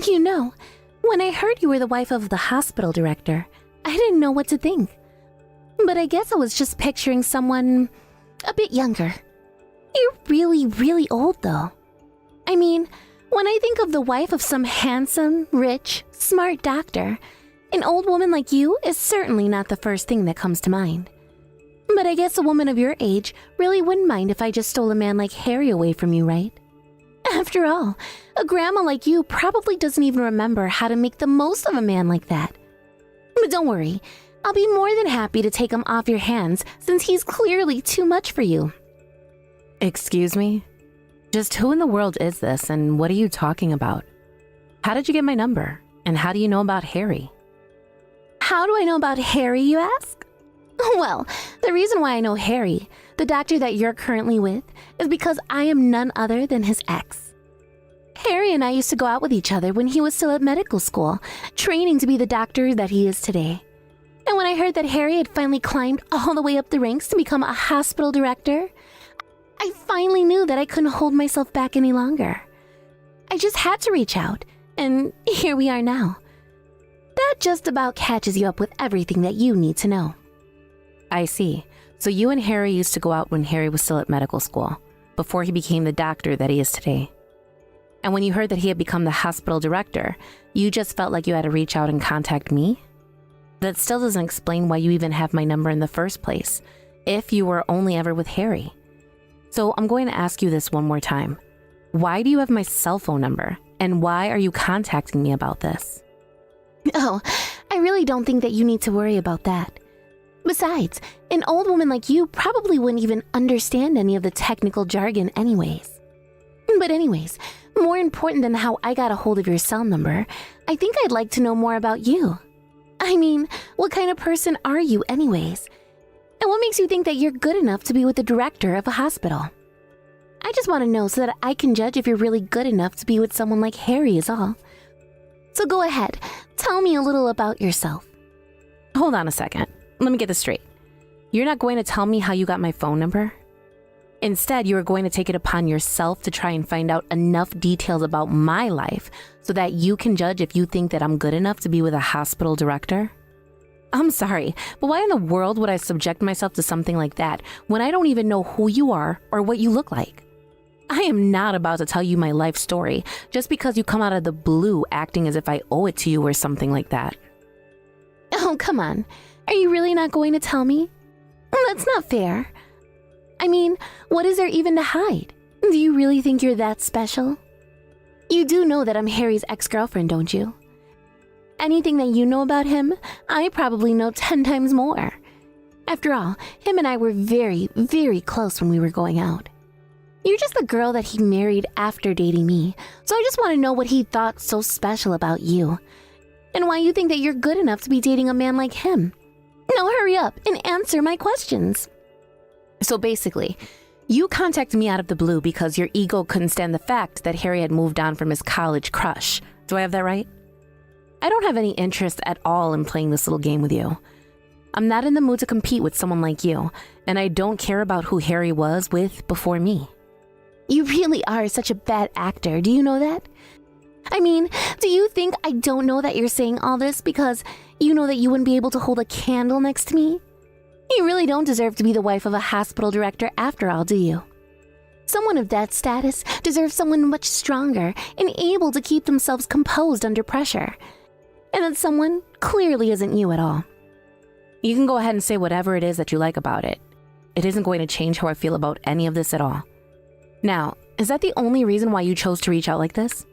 You know, when I heard you were the wife of the hospital director, I didn't know what to think. But I guess I was just picturing someone a bit younger. You're really, really old, though. I mean, when I think of the wife of some handsome, rich, smart doctor, an old woman like you is certainly not the first thing that comes to mind. But I guess a woman of your age really wouldn't mind if I just stole a man like Harry away from you, right? After all, a grandma like you probably doesn't even remember how to make the most of a man like that. But don't worry, I'll be more than happy to take him off your hands since he's clearly too much for you. Excuse me? Just who in the world is this and what are you talking about? How did you get my number? And how do you know about Harry? How do I know about Harry, you ask? Well, the reason why I know Harry, the doctor that you're currently with, is because I am none other than his ex. Harry and I used to go out with each other when he was still at medical school, training to be the doctor that he is today. And when I heard that Harry had finally climbed all the way up the ranks to become a hospital director, I finally knew that I couldn't hold myself back any longer. I just had to reach out, and here we are now. That just about catches you up with everything that you need to know. I see. So you and Harry used to go out when Harry was still at medical school, before he became the doctor that he is today. And when you heard that he had become the hospital director, you just felt like you had to reach out and contact me? That still doesn't explain why you even have my number in the first place, if you were only ever with Harry. So I'm going to ask you this one more time. Why do you have my cell phone number? And why are you contacting me about this? Oh, I really don't think that you need to worry about that. Besides, an old woman like you probably wouldn't even understand any of the technical jargon anyways. But anyways, more important than how I got a hold of your cell number, I think I'd like to know more about you. I mean, what kind of person are you anyways? And what makes you think that you're good enough to be with the director of a hospital? I just want to know so that I can judge if you're really good enough to be with someone like Harry is all. So go ahead, tell me a little about yourself. Hold on a second. Let me get this straight. You're not going to tell me how you got my phone number? Instead, you are going to take it upon yourself to try and find out enough details about my life so that you can judge if you think that I'm good enough to be with a hospital director? I'm sorry, but why in the world would I subject myself to something like that when I don't even know who you are or what you look like? I am not about to tell you my life story just because you come out of the blue acting as if I owe it to you or something like that. Oh, come on. Are you really not going to tell me? That's not fair. I mean, what is there even to hide? Do you really think you're that special? You do know that I'm Harry's ex-girlfriend, don't you? Anything that you know about him, I probably know 10 times more. After all, him and I were very, very close when we were going out. You're just the girl that he married after dating me, so I just want to know what he thought so special about you, and why you think that you're good enough to be dating a man like him. Now hurry up and answer my questions. So basically, you contacted me out of the blue because your ego couldn't stand the fact that Harry had moved on from his college crush. Do I have that right? I don't have any interest at all in playing this little game with you. I'm not in the mood to compete with someone like you, and I don't care about who Harry was with before me. You really are such a bad actor, do you know that? I mean, do you think I don't know that you're saying all this because you know that you wouldn't be able to hold a candle next to me? You really don't deserve to be the wife of a hospital director after all, do you? Someone of that status deserves someone much stronger and able to keep themselves composed under pressure. And that someone clearly isn't you at all. You can go ahead and say whatever it is that you like about it. It isn't going to change how I feel about any of this at all. Now, is that the only reason why you chose to reach out like this?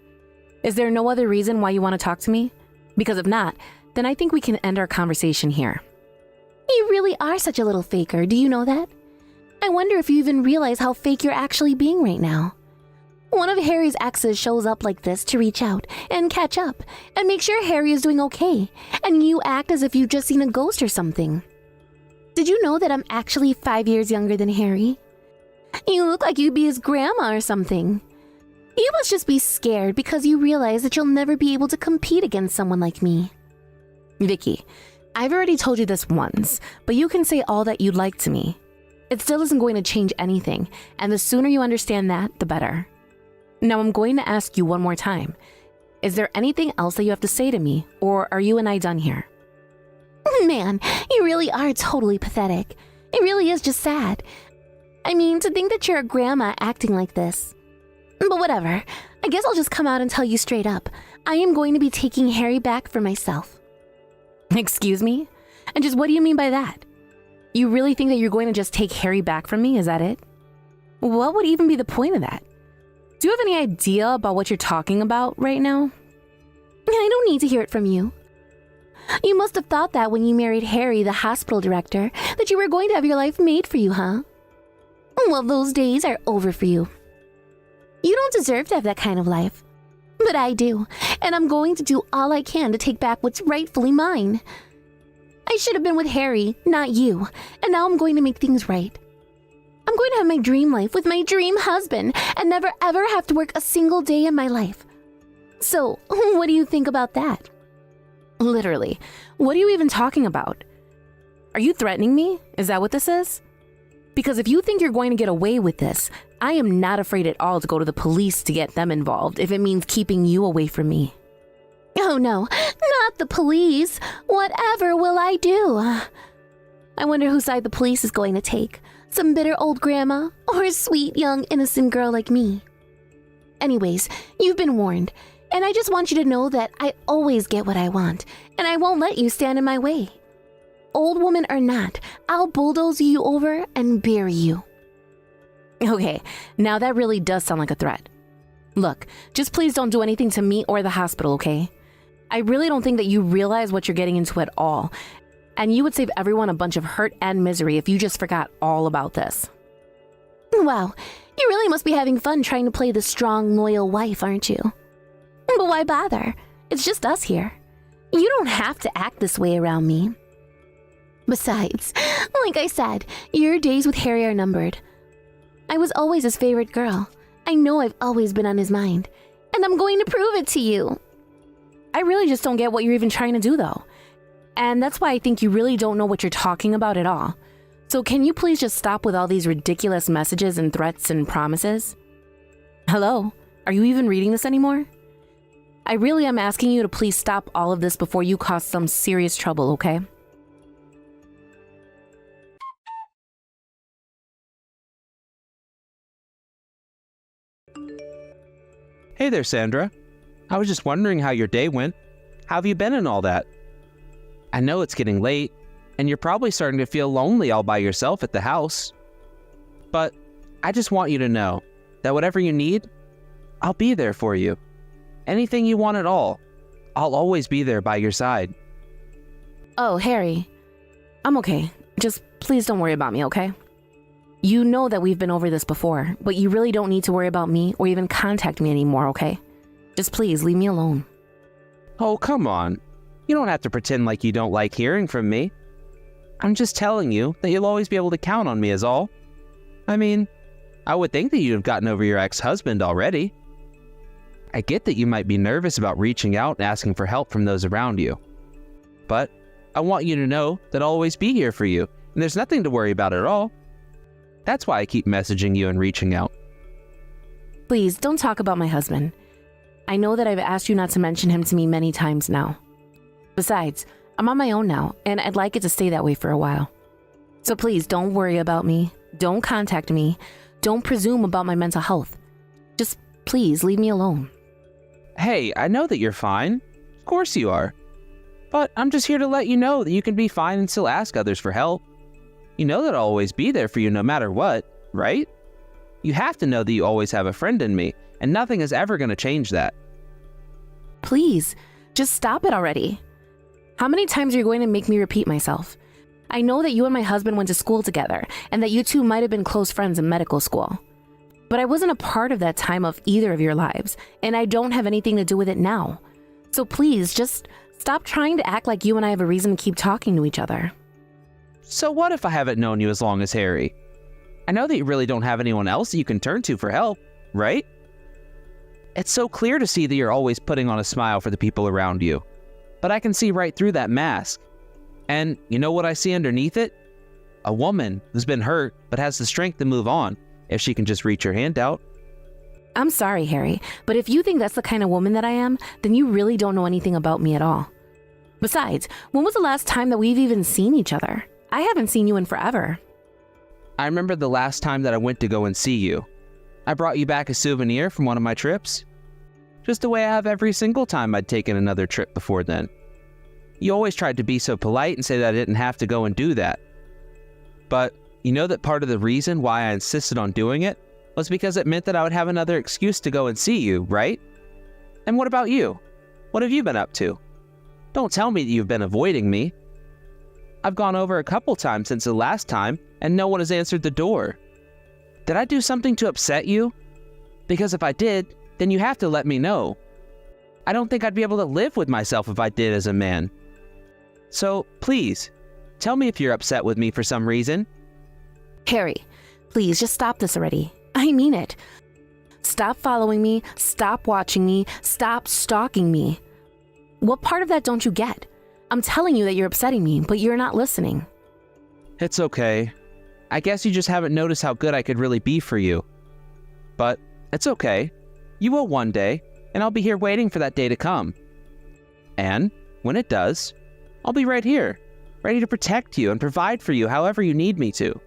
Is there no other reason why you want to talk to me? Because if not, then I think we can end our conversation here. You really are such a little faker, do you know that? I wonder if you even realize how fake you're actually being right now. One of Harry's exes shows up like this to reach out and catch up and make sure Harry is doing okay, and you act as if you've just seen a ghost or something. Did you know that I'm actually 5 years younger than Harry? You look like you'd be his grandma or something. You must just be scared because you realize that you'll never be able to compete against someone like me. Vicky, I've already told you this once, but you can say all that you'd like to me. It still isn't going to change anything, and the sooner you understand that, the better. Now I'm going to ask you one more time. is there anything else that you have to say to me, or are you and I done here? Man, you really are totally pathetic. It really is just sad. I mean, to think that you're a grandma acting like this. But whatever. I guess I'll just come out and tell you straight up. I am going to be taking Harry back for myself. Excuse me? And just what do you mean by that? You really think that you're going to just take Harry back from me? Is that it? What would even be the point of that? Do you have any idea about what you're talking about right now? I don't need to hear it from you. You must have thought that when you married Harry, the hospital director, that you were going to have your life made for you, huh? Well, those days are over for you. You don't deserve to have that kind of life. But I do, and I'm going to do all I can to take back what's rightfully mine. I should have been with Harry, not you, and now I'm going to make things right. I'm going to have my dream life with my dream husband and never ever have to work a single day in my life. So, what do you think about that? Literally, what are you even talking about? Are you threatening me? Is that what this is? Because if you think you're going to get away with this, I am not afraid at all to go to the police to get them involved if it means keeping you away from me. Oh no, not the police. Whatever will I do? I wonder whose side the police is going to take. Some bitter old grandma or a sweet young innocent girl like me. Anyways, you've been warned, and I just want you to know that I always get what I want, and I won't let you stand in my way. Old woman or not, I'll bulldoze you over and bury you. Okay, now that really does sound like a threat. Look, just please don't do anything to me or the hospital, okay? I really don't think that you realize what you're getting into at all, and you would save everyone a bunch of hurt and misery if you just forgot all about this. Wow, you really must be having fun trying to play the strong, loyal wife, aren't you? But why bother? It's just us here. You don't have to act this way around me. Besides, like I said, your days with Harry are numbered. I was always his favorite girl. I know I've always been on his mind, and I'm going to prove it to you. I really just don't get what you're even trying to do, though. And that's why I think you really don't know what you're talking about at all. So can you please just stop with all these ridiculous messages and threats and promises? Hello? Are you even reading this anymore? I really am asking you to please stop all of this before you cause some serious trouble, okay? Hey there, Sandra. I was just wondering how your day went. How have you been and all that? I know it's getting late, and you're probably starting to feel lonely all by yourself at the house. But I just want you to know that whatever you need, I'll be there for you. Anything you want at all, I'll always be there by your side. Oh, Harry. I'm okay. Just please don't worry about me, okay? You know that we've been over this before, but you really don't need to worry about me or even contact me anymore, okay? Just please leave me alone. Oh, come on. You don't have to pretend like you don't like hearing from me. I'm just telling you that you'll always be able to count on me is all. I mean, I would think that you'd have gotten over your ex-husband already. I get that you might be nervous about reaching out and asking for help from those around you. But I want you to know that I'll always be here for you, and there's nothing to worry about at all. That's why I keep messaging you and reaching out. Please, don't talk about my husband. I know that I've asked you not to mention him to me many times now. Besides, I'm on my own now, and I'd like it to stay that way for a while. So please, don't worry about me. Don't contact me. Don't presume about my mental health. Just please leave me alone. Hey, I know that you're fine. Of course you are. But I'm just here to let you know that you can be fine and still ask others for help. You know that I'll always be there for you no matter what, right? You have to know that you always have a friend in me, and nothing is ever going to change that. Please, just stop it already. How many times are you going to make me repeat myself? I know that you and my husband went to school together, and that you two might have been close friends in medical school. But I wasn't a part of that time of either of your lives, and I don't have anything to do with it now. So please, just stop trying to act like you and I have a reason to keep talking to each other. So what if I haven't known you as long as Harry? I know that you really don't have anyone else that you can turn to for help, right? It's so clear to see that you're always putting on a smile for the people around you. But I can see right through that mask. And you know what I see underneath it? A woman who's been hurt but has the strength to move on if she can just reach her hand out. I'm sorry, Harry, but if you think that's the kind of woman that I am, then you really don't know anything about me at all. Besides, when was the last time that we've even seen each other? I haven't seen you in forever. I remember the last time that I went to go and see you. I brought you back a souvenir from one of my trips. Just the way I have every single time I'd taken another trip before then. You always tried to be so polite and say that I didn't have to go and do that. But you know that part of the reason why I insisted on doing it was because it meant that I would have another excuse to go and see you, right? And what about you? What have you been up to? Don't tell me that you've been avoiding me. I've gone over a couple times since the last time, and no one has answered the door. Did I do something to upset you? Because if I did, then you have to let me know. I don't think I'd be able to live with myself if I did as a man. So, please, tell me if you're upset with me for some reason. Harry, please just stop this already. I mean it. Stop following me, stop watching me, stop stalking me. What part of that don't you get? I'm telling you that you're upsetting me, but you're not listening. It's okay. I guess you just haven't noticed how good I could really be for you. But it's okay. You will one day, and I'll be here waiting for that day to come. And when it does, I'll be right here, ready to protect you and provide for you however you need me to.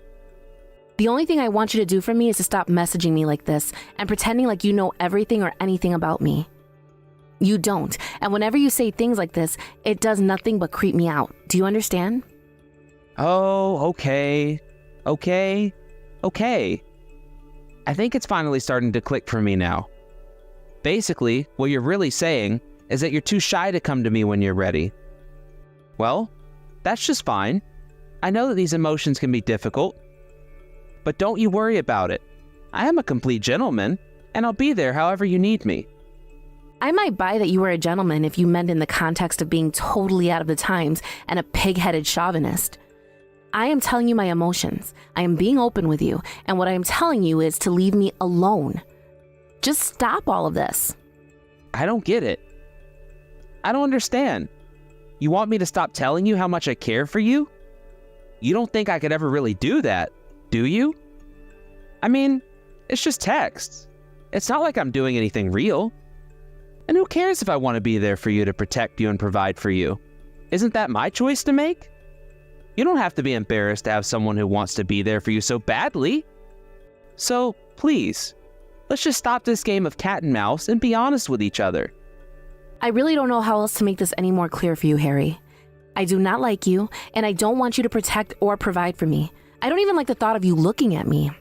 The only thing I want you to do for me is to stop messaging me like this and pretending like you know everything or anything about me. You don't, and whenever you say things like this, it does nothing but creep me out. Do you understand? Oh, okay. I think it's finally starting to click for me now. Basically, what you're really saying is that you're too shy to come to me when you're ready. Well, that's just fine. I know that these emotions can be difficult. But don't you worry about it. I am a complete gentleman, and I'll be there however you need me. I might buy that you were a gentleman if you meant in the context of being totally out of the times and a pig-headed chauvinist. I am telling you my emotions. I am being open with you, and what I am telling you is to leave me alone. Just stop all of this. I don't get it. I don't understand. You want me to stop telling you how much I care for you? You don't think I could ever really do that, do you? I mean, it's just texts. It's not like I'm doing anything real. And who cares if I want to be there for you to protect you and provide for you? Isn't that my choice to make? You don't have to be embarrassed to have someone who wants to be there for you so badly. So, please, let's just stop this game of cat and mouse and be honest with each other. I really don't know how else to make this any more clear for you, Harry. I do not like you, and I don't want you to protect or provide for me. I don't even like the thought of you looking at me.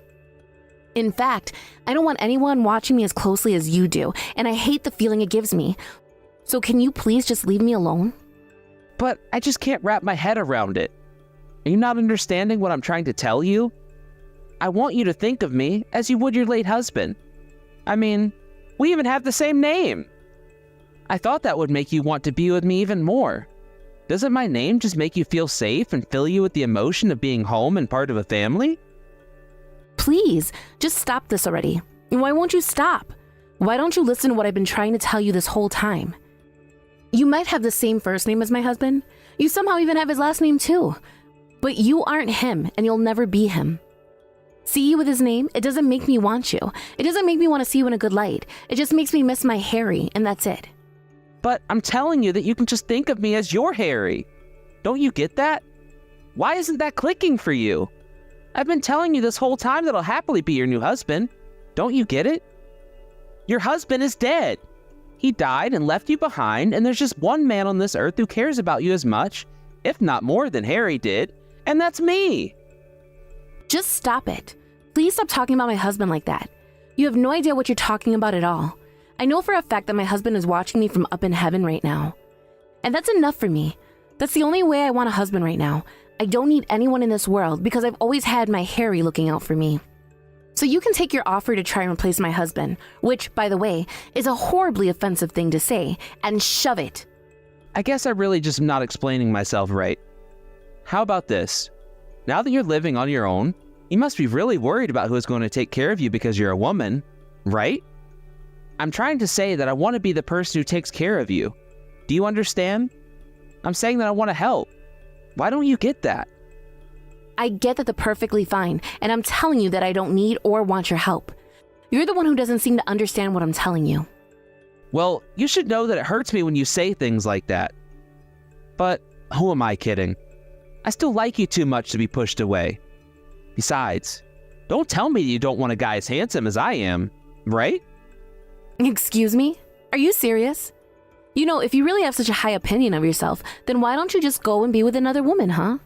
In fact, I don't want anyone watching me as closely as you do, and I hate the feeling it gives me. So can you please just leave me alone? But I just can't wrap my head around it. Are you not understanding what I'm trying to tell you? I want you to think of me as you would your late husband. I mean, we even have the same name. I thought that would make you want to be with me even more. Doesn't my name just make you feel safe and fill you with the emotion of being home and part of a family? Please, just stop this already. Why won't you stop? Why don't you listen to what I've been trying to tell you this whole time? You might have the same first name as my husband. You somehow even have his last name too. But you aren't him, and you'll never be him. See you with his name, it doesn't make me want you. It doesn't make me want to see you in a good light. It just makes me miss my Harry, and that's it. But I'm telling you that you can just think of me as your Harry. Don't you get that? Why isn't that clicking for you? I've been telling you this whole time that I'll happily be your new husband. Don't you get it? Your husband is dead. He died and left you behind, and there's just one man on this earth who cares about you as much, if not more than Harry did, and that's me. Just stop it. Please stop talking about my husband like that. You have no idea what you're talking about at all. I know for a fact that my husband is watching me from up in heaven right now. And that's enough for me. That's the only way I want a husband right now. I don't need anyone in this world because I've always had my Harry looking out for me. So you can take your offer to try and replace my husband, which, by the way, is a horribly offensive thing to say, and shove it. I guess I really just am not explaining myself right. How about this? Now that you're living on your own, you must be really worried about who is going to take care of you because you're a woman, right? I'm trying to say that I want to be the person who takes care of you. Do you understand? I'm saying that I want to help. Why don't you get that? I get that they're perfectly fine, and I'm telling you that I don't need or want your help. You're the one who doesn't seem to understand what I'm telling you. Well, you should know that it hurts me when you say things like that. But who am I kidding? I still like you too much to be pushed away. Besides, don't tell me you don't want a guy as handsome as I am, right? Excuse me? Are you serious? You know, if you really have such a high opinion of yourself, then why don't you just go and be with another woman, huh?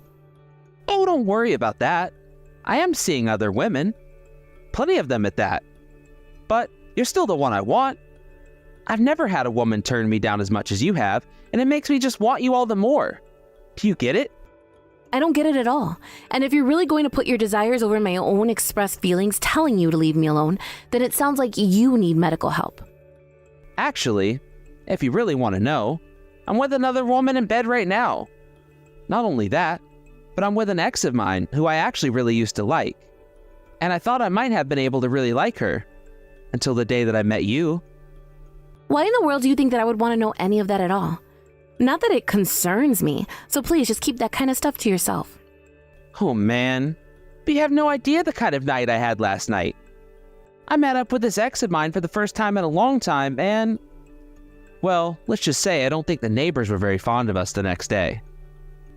Oh, don't worry about that. I am seeing other women. Plenty of them at that. But you're still the one I want. I've never had a woman turn me down as much as you have, and it makes me just want you all the more. Do you get it? I don't get it at all. And if you're really going to put your desires over my own expressed feelings telling you to leave me alone, then it sounds like you need medical help. Actually, if you really want to know, I'm with another woman in bed right now. Not only that, but I'm with an ex of mine who I actually really used to like. And I thought I might have been able to really like her until the day that I met you. Why in the world do you think that I would want to know any of that at all? Not that it concerns me, so please just keep that kind of stuff to yourself. Oh man, but you have no idea the kind of night I had last night. I met up with this ex of mine for the first time in a long time and, well, let's just say I don't think the neighbors were very fond of us the next day.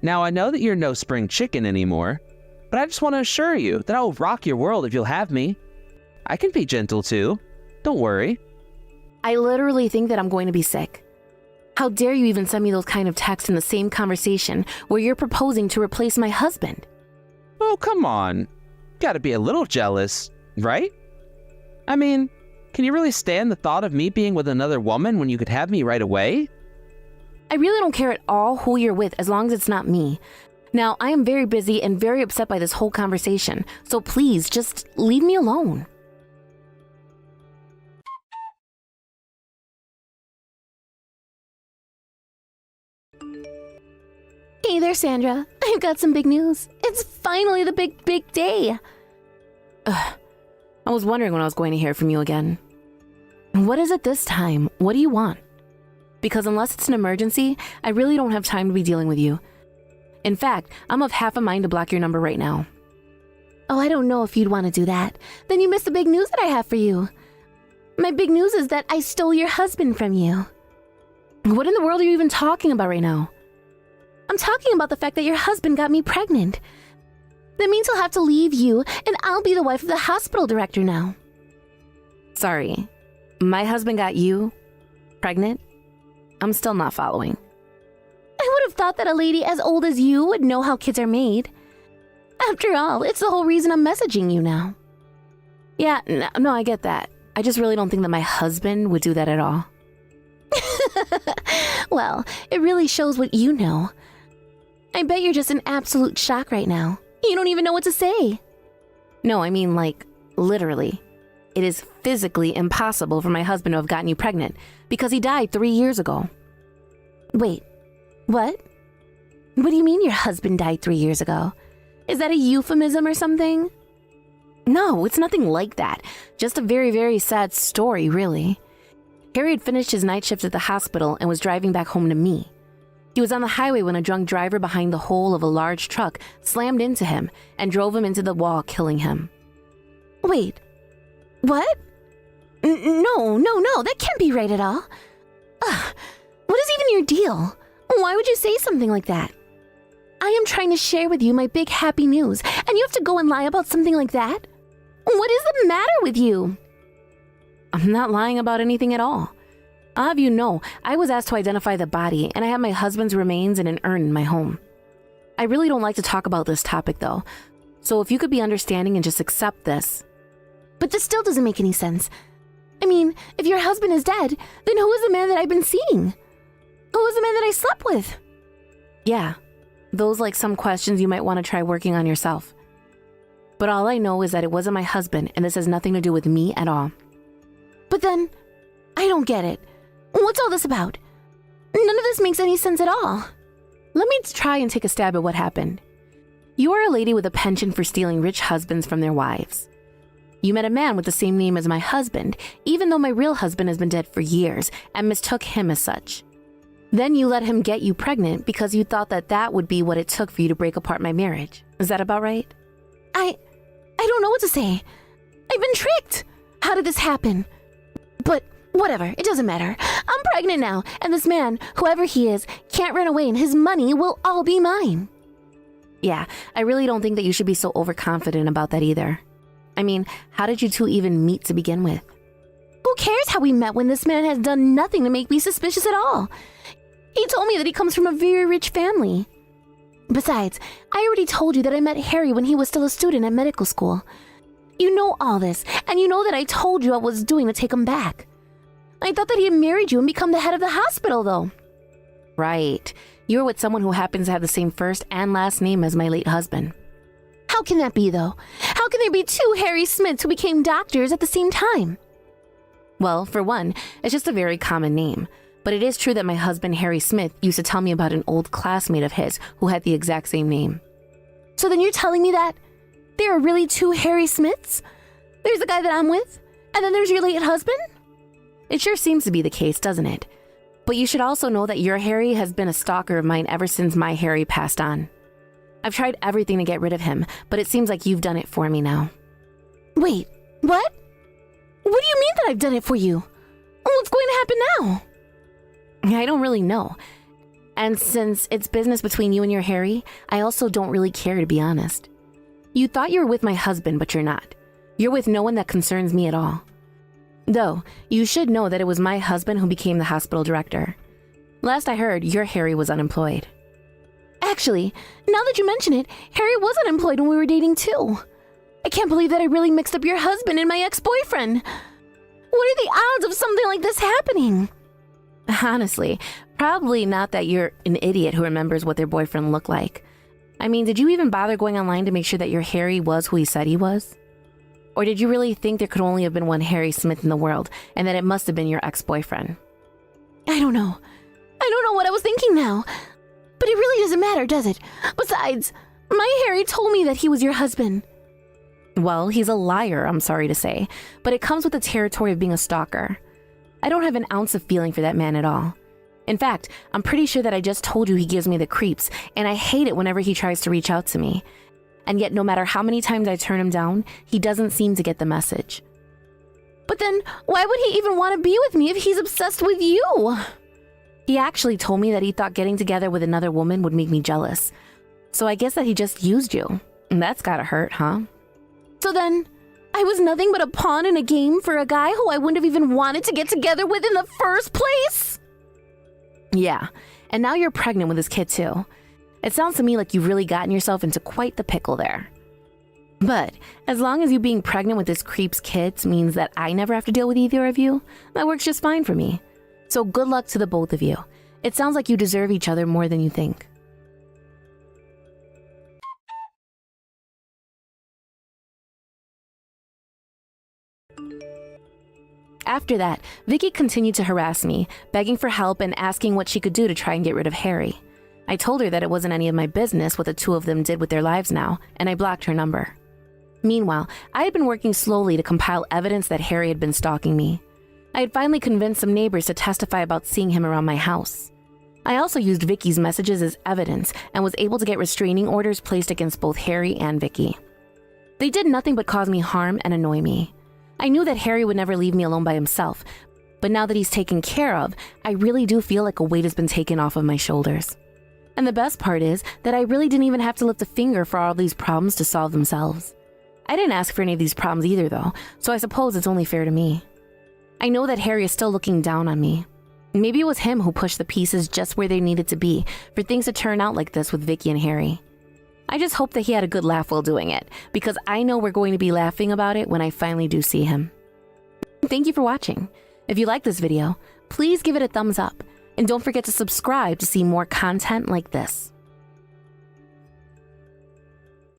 Now I know that you're no spring chicken anymore, but I just want to assure you that I will rock your world if you'll have me. I can be gentle too, don't worry. I literally think that I'm going to be sick. How dare you even send me those kind of texts in the same conversation where you're proposing to replace my husband? Oh, come on. Gotta be a little jealous, right? I mean, can you really stand the thought of me being with another woman when you could have me right away? I really don't care at all who you're with as long as it's not me. Now, I am very busy and very upset by this whole conversation, so please just leave me alone. Hey there, Sandra. I've got some big news. It's finally the big day. I was wondering when I was going to hear from you again. What is it this time? What do you want? Because unless it's an emergency, I really don't have time to be dealing with you. In fact, I'm of half a mind to block your number right now. Oh, I don't know if you'd want to do that. Then you missed the big news that I have for you. My big news is that I stole your husband from you. What in the world are you even talking about right now? I'm talking about the fact that your husband got me pregnant. That means he'll have to leave you, and I'll be the wife of the hospital director now. Sorry, my husband got you pregnant? I'm still not following. I would have thought that a lady as old as you would know how kids are made. After all, it's the whole reason I'm messaging you now. Yeah, no, I get that. I just really don't think that my husband would do that at all. Well, it really shows what you know. I bet you're just in absolute shock right now. You don't even know what to say. No, I mean, like, literally. It is physically impossible for my husband to have gotten you pregnant because he died 3 years ago. Wait, what? What do you mean your husband died 3 years ago? Is that a euphemism or something? No, it's nothing like that. Just a very, very sad story, really. Harry had finished his night shift at the hospital and was driving back home to me. He was on the highway when a drunk driver behind the whole of a large truck slammed into him and drove him into the wall, killing him. Wait, what? No, that can't be right at all. Ugh, what is even your deal? Why would you say something like that? I am trying to share with you my big happy news, and you have to go and lie about something like that? What is the matter with you? I'm not lying about anything at all. I'll have you know, I was asked to identify the body, and I have my husband's remains in an urn in my home. I really don't like to talk about this topic, though, so if you could be understanding and just accept this. But this still doesn't make any sense. I mean, if your husband is dead, then who is the man that I've been seeing? Who is the man that I slept with? Yeah, those like some questions you might want to try working on yourself. But all I know is that it wasn't my husband, and this has nothing to do with me at all. But then, I don't get it. What's all this about? None of this makes any sense at all. Let me try and take a stab at what happened. You are a lady with a penchant for stealing rich husbands from their wives. You met a man with the same name as my husband, even though my real husband has been dead for years, and mistook him as such. Then you let him get you pregnant because you thought that that would be what it took for you to break apart my marriage. Is that about right? I don't know what to say. I've been tricked. How did this happen? But whatever, it doesn't matter. I'm pregnant now, and this man, whoever he is, can't run away and his money will all be mine. Yeah, I really don't think that you should be so overconfident about that either. I mean, how did you two even meet to begin with? Who cares how we met when this man has done nothing to make me suspicious at all? He told me that he comes from a very rich family. Besides, I already told you that I met Harry when he was still a student at medical school. You know all this, and you know that I told you what I was doing to take him back. I thought that he had married you and become the head of the hospital, though. Right. You were with someone who happens to have the same first and last name as my late husband. How can that be, though? How can there be two Harry Smiths who became doctors at the same time? Well, for one, it's just a very common name. But it is true that my husband, Harry Smith, used to tell me about an old classmate of his who had the exact same name. So then you're telling me that there are really two Harry Smiths? There's the guy that I'm with, and then there's your late husband? It sure seems to be the case, doesn't it? But you should also know that your Harry has been a stalker of mine ever since my Harry passed on. I've tried everything to get rid of him, but it seems like you've done it for me now. Wait, what? What do you mean that I've done it for you? What's going to happen now? I don't really know. And since it's business between you and your Harry, I also don't really care, to be honest. You thought you were with my husband, but you're not. You're with no one that concerns me at all. Though, you should know that it was my husband who became the hospital director. Last I heard, your Harry was unemployed. Actually, now that you mention it, Harry was unemployed when we were dating too. I can't believe that I really mixed up your husband and my ex-boyfriend. What are the odds of something like this happening? Honestly, probably not that you're an idiot who remembers what their boyfriend looked like. I mean, did you even bother going online to make sure that your Harry was who he said he was? Or did you really think there could only have been one Harry Smith in the world, and that it must have been your ex-boyfriend? I don't know. I don't know what I was thinking now. But it really doesn't matter, does it? Besides, my Harry told me that he was your husband. Well, he's a liar, I'm sorry to say, but it comes with the territory of being a stalker. I don't have an ounce of feeling for that man at all. In fact, I'm pretty sure that I just told you he gives me the creeps, and I hate it whenever he tries to reach out to me. And yet, no matter how many times I turn him down, he doesn't seem to get the message. But then, why would he even want to be with me if he's obsessed with you? He actually told me that he thought getting together with another woman would make me jealous. So I guess that he just used you. And that's gotta hurt, huh? So then, I was nothing but a pawn in a game for a guy who I wouldn't have even wanted to get together with in the first place? Yeah, and now you're pregnant with this kid too. It sounds to me like you've really gotten yourself into quite the pickle there. But as long as you being pregnant with this creep's kid means that I never have to deal with either of you, that works just fine for me. So good luck to the both of you. It sounds like you deserve each other more than you think. After that, Vicky continued to harass me, begging for help and asking what she could do to try and get rid of Harry. I told her that it wasn't any of my business what the two of them did with their lives now, and I blocked her number. Meanwhile, I had been working slowly to compile evidence that Harry had been stalking me. I had finally convinced some neighbors to testify about seeing him around my house. I also used Vicky's messages as evidence and was able to get restraining orders placed against both Harry and Vicky. They did nothing but cause me harm and annoy me. I knew that Harry would never leave me alone by himself, but now that he's taken care of, I really do feel like a weight has been taken off of my shoulders. And the best part is that I really didn't even have to lift a finger for all these problems to solve themselves. I didn't ask for any of these problems either though, so I suppose it's only fair to me. I know that Harry is still looking down on me. Maybe it was him who pushed the pieces just where they needed to be for things to turn out like this with Vicky and Harry. I just hope that he had a good laugh while doing it, because I know we're going to be laughing about it when I finally do see him. Thank you for watching. If you like this video, please give it a thumbs up, and don't forget to subscribe to see more content like this.